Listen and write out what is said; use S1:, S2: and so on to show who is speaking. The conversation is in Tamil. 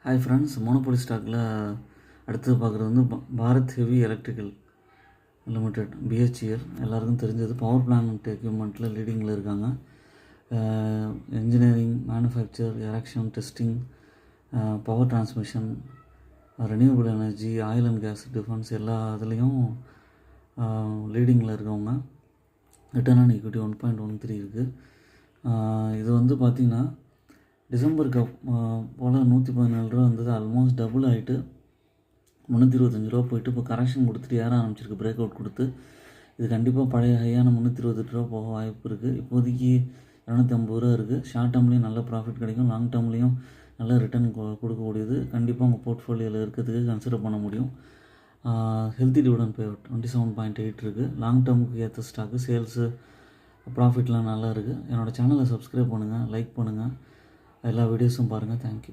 S1: ஹாய் ஃப்ரெண்ட்ஸ், மோனோபோலி ஸ்டாக்கில் அடுத்தது பார்க்குறது வந்து Bharat heavy electrical limited BHEL. எல்லாருக்கும் தெரிஞ்சது. பவர் பிளான்ட் எக்யூப்மெண்ட்டில் லீடிங்கில் இருக்காங்க. Engineering, manufacture, erection, testing, power transmission, renewable energy, oil and gas, defence எல்லா இதுலேயும் லீடிங்கில் இருக்கவங்க. ரிட்டர்ன் ஆன் ஈக்விட்டி 1.13 இருக்குது. இது வந்து பார்த்திங்கன்னா டிசம்பருக்கு போல் 117 ரூபா வந்தது. ஆல்மோஸ்ட் டபுள் ஆகிட்டு 325 ரூபா போயிட்டு இப்போ கரெக்ஷன் கொடுத்துட்டு ஏற ஆரம்பிச்சிருக்கு. பிரேக் அவுட் கொடுத்து இது கண்டிப்பாக பழைய ஹையான 328 ரூபா போக வாய்ப்பு இருக்குது. இப்போதைக்கு 250 ரூபா இருக்குது. ஷார்ட் டேர்ம்லேயும் நல்ல ப்ராஃபிட் கிடைக்கும், லாங் டேர்ம்லேயும் நல்ல ரிட்டர்ன் கொடுக்கக்கூடியது. கண்டிப்பாக உங்கள் போர்ட்ஃபோலியோவில் இருக்கிறதுக்கு கன்சிடர் பண்ண முடியும். ஹெல்த்தி டிவிடெண்ட் பே அவுட் 27.8 இருக்குது. லாங் டேர்முக்கு ஏற்ற ஸ்டாக்கு. சேல்ஸு, ப்ராஃபிட்லாம் நல்லா இருக்குது. என்னோடய சேனலை சப்ஸ்கிரைப் பண்ணுங்கள், லைக் பண்ணுங்கள், எல்லா வீடியோஸும் பாருங்கள். தேங்க்யூ.